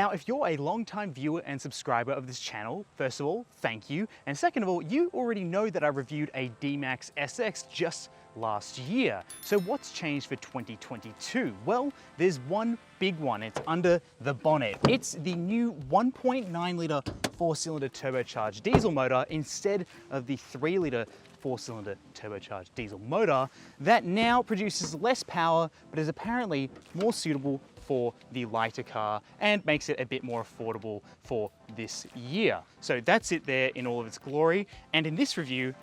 Now, if you're a long-time viewer and subscriber of this channel, first of all, thank you. And second of all, you already know that I reviewed a D-MAX SX just last year. So what's changed for 2022? Well, there's one big one. It's under the bonnet. It's the new 1.9 litre four-cylinder turbocharged diesel motor instead of the 3-litre four-cylinder turbocharged diesel motor that now produces less power but is apparently more suitable for the lighter car and makes it a bit more affordable for this year. So that's it there in all of its glory. And in this review,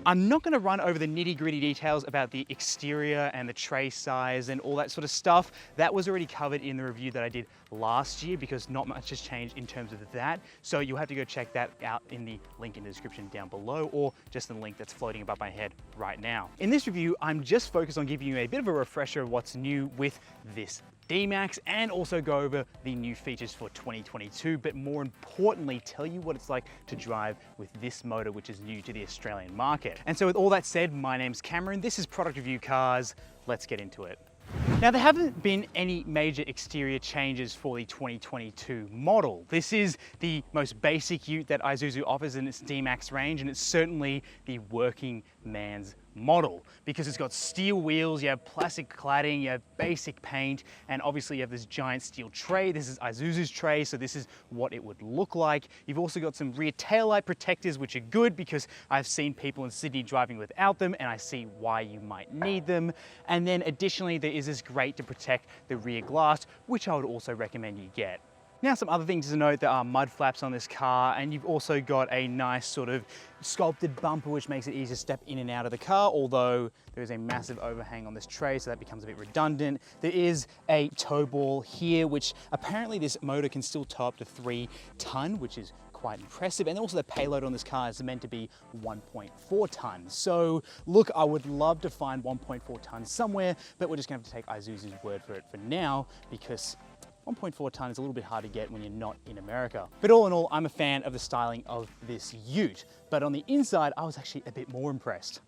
I'm not going to run over the nitty-gritty details about the exterior and the tray size and all that sort of stuff. That was already covered in the review that I did last year because not much has changed in terms of that. So you'll have to go check that out in the link in the description down below or just the link that's floating above my head right now. In this review, I'm just focused on giving you a bit of a refresher of what's new with this D-MAX and also go over the new features for 2022, but more importantly, tell you what it's like to drive with this motor, which is new to the Australian market. And so with all that said, my name's Cameron, this is Product Review Cars, let's get into it. Now, there haven't been any major exterior changes for the 2022 model. This is the most basic ute that Isuzu offers in its D-MAX range, and it's certainly the working man's model because it's got steel wheels, you have plastic cladding, you have basic paint, and obviously you have this giant steel tray. This is Isuzu's tray, so this is what it would look like. You've also got some rear taillight protectors, which are good because I've seen people in Sydney driving without them, and I see why you might need them. And then additionally, there is this grate to protect the rear glass, which I would also recommend you get. Now, some other things to note, there are mud flaps on this car, and you've also got a nice sort of sculpted bumper, which makes it easy to step in and out of the car, although there is a massive overhang on this tray, so that becomes a bit redundant. There is a tow ball here, which apparently this motor can still tow up to 3 ton, which is quite impressive. And also the payload on this car is meant to be 1.4 tons. So look, I would love to find 1.4 tons somewhere, but we're just gonna have to take Isuzu's word for it for now because 1.4 ton is a little bit hard to get when you're not in America. But all in all, I'm a fan of the styling of this ute. But on the inside, I was actually a bit more impressed.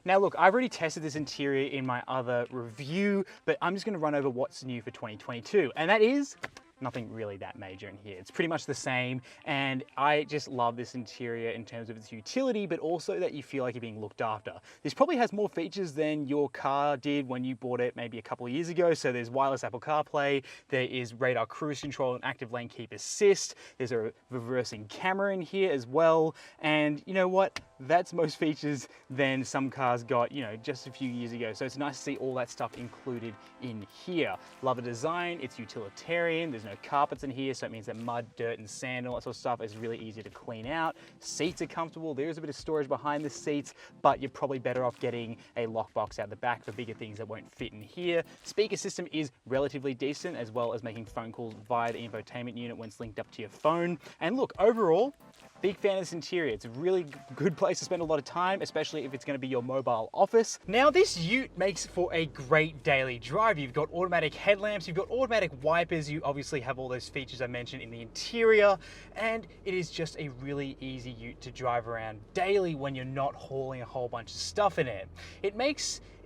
Now look, I've already tested this interior in my other review, but I'm just gonna run over what's new for 2022. And that is nothing really that major in here. It's pretty much the same, and I just love this interior in terms of its utility, but also that you feel like you're being looked after. This probably has more features than your car did when you bought it maybe a couple of years ago. So there's wireless Apple CarPlay, there is radar cruise control and active lane keep assist, there's a reversing camera in here as well, and you know what? That's most features than some cars got, you know, just a few years ago. So it's nice to see all that stuff included in here. Love the design, it's utilitarian, there's no carpets in here, so it means that mud, dirt, and sand and all that sort of stuff is really easy to clean out. Seats are comfortable, there is a bit of storage behind the seats, but you're probably better off getting a lockbox out the back for bigger things that won't fit in here. Speaker system is relatively decent, as well as making phone calls via the infotainment unit when it's linked up to your phone. And look, overall, big fan of this interior. It's a really good place to spend a lot of time, especially if it's going to be your mobile office. Now, this ute makes for a great daily drive. You've got automatic headlamps, you've got automatic wipers, you obviously have all those features I mentioned in the interior, and it is just a really easy ute to drive around daily when you're not hauling a whole bunch of stuff in it.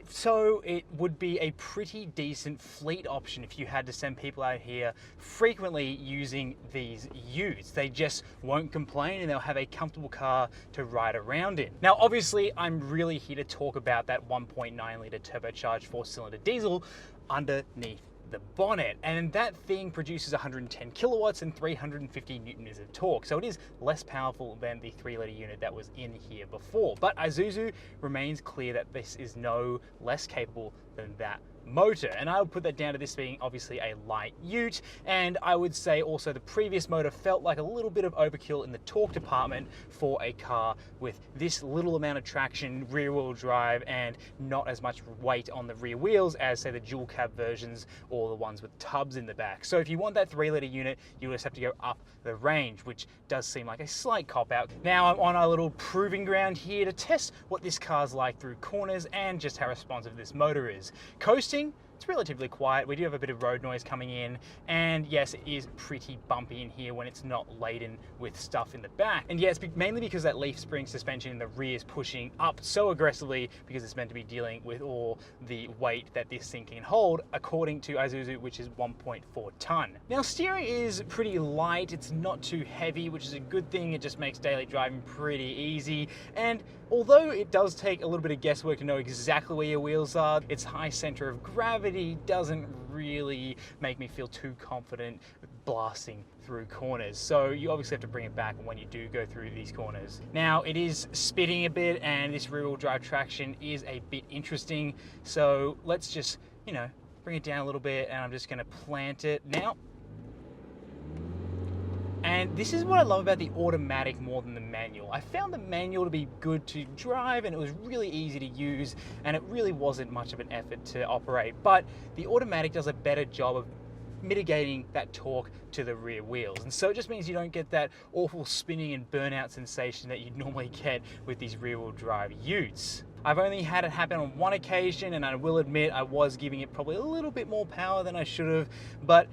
So it would be a pretty decent fleet option if you had to send people out here frequently using these utes. They just won't complain and they'll have a comfortable car to ride around in. Now, obviously, I'm really here to talk about that 1.9 litre turbocharged four-cylinder diesel underneath the bonnet, and that thing produces 110 kilowatts and 350 newton meters of torque, so it is less powerful than the 3-litre unit that was in here before. But Isuzu remains clear that this is no less capable than that motor, and I would put that down to this being obviously a light ute, and I would say also the previous motor felt like a little bit of overkill in the torque department for a car with this little amount of traction, rear-wheel drive, and not as much weight on the rear wheels as say the dual cab versions or the ones with tubs in the back. So if you want that 3-litre unit, you just have to go up the range, which does seem like a slight cop-out. Now I'm on a little proving ground here to test what this car's like through corners and just how responsive this motor is. Coasting, it's relatively quiet. We do have a bit of road noise coming in, and yes, it is pretty bumpy in here when it's not laden with stuff in the back. And yeah, it's mainly because that leaf spring suspension in the rear is pushing up so aggressively because it's meant to be dealing with all the weight that this thing can hold, according to Isuzu, which is 1.4 ton. Now, steering is pretty light. It's not too heavy, which is a good thing. It just makes daily driving pretty easy. And although it does take a little bit of guesswork to know exactly where your wheels are, its high center of gravity doesn't really make me feel too confident blasting through corners. So you obviously have to bring it back when you do go through these corners. Now, it is spitting a bit, and this rear-wheel drive traction is a bit interesting. So let's just, you know, bring it down a little bit, and I'm just gonna plant it now. And this is what I love about the automatic more than the manual. I found the manual to be good to drive, and it was really easy to use, and it really wasn't much of an effort to operate. But the automatic does a better job of mitigating that torque to the rear wheels. And so it just means you don't get that awful spinning and burnout sensation that you'd normally get with these rear-wheel drive utes. I've only had it happen on one occasion, and I will admit I was giving it probably a little bit more power than I should have, but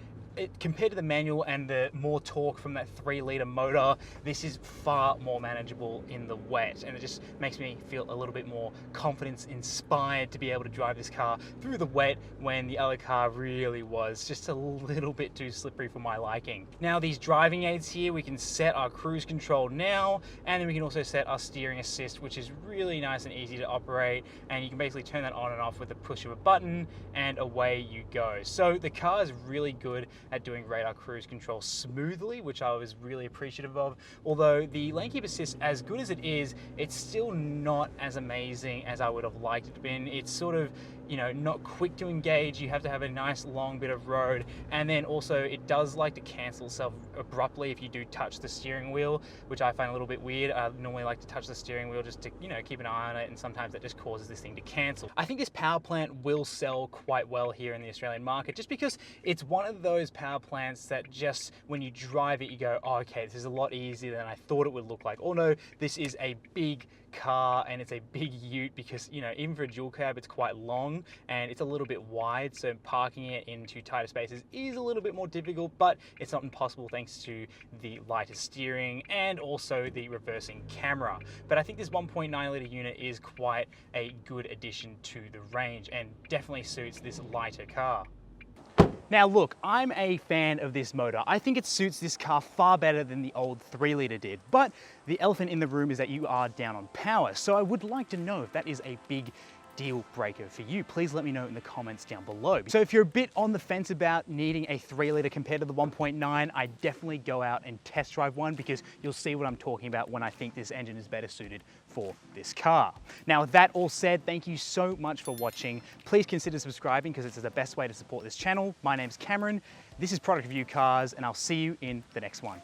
compared to the manual and the more torque from that 3-litre motor, this is far more manageable in the wet, and it just makes me feel a little bit more confidence inspired to be able to drive this car through the wet when the other car really was just a little bit too slippery for my liking. Now, these driving aids here, we can set our cruise control now, and then we can also set our steering assist, which is really nice and easy to operate, and you can basically turn that on and off with the push of a button, and away you go. So the car is really good at doing radar cruise control smoothly, which I was really appreciative of. Although the lane keep assist, as good as it is, it's still not as amazing as I would have liked it to be. It's sort of, you know, not quick to engage. You have to have a nice long bit of road, and then also it does like to cancel itself abruptly if you do touch the steering wheel, which I find a little bit weird. I normally like to touch the steering wheel just to, you know, keep an eye on it, and sometimes that just causes this thing to cancel. I think this power plant will sell quite well here in the Australian market, just because it's one of those power plants that just, when you drive it, you go, oh, okay, this is a lot easier than I thought it would look like. Oh no, this is a big car, and it's a big ute, because, you know, even for a dual cab, it's quite long and it's a little bit wide, so parking it into tighter spaces is a little bit more difficult, but it's not impossible thanks to the lighter steering and also the reversing camera. But I think this 1.9 litre unit is quite a good addition to the range and definitely suits this lighter car. Now look, I'm a fan of this motor. I think it suits this car far better than the old 3-litre did, but the elephant in the room is that you are down on power. So I would like to know if that is a big deal breaker for you. Please let me know in the comments down below. So if you're a bit on the fence about needing a 3-litre compared to the 1.9, I definitely go out and test drive one, because you'll see what I'm talking about when I think this engine is better suited for this car. Now, with that all said, thank you so much for watching. Please consider subscribing, because it's the best way to support this channel. My name's Cameron. This is Product Review Cars, and I'll see you in the next one.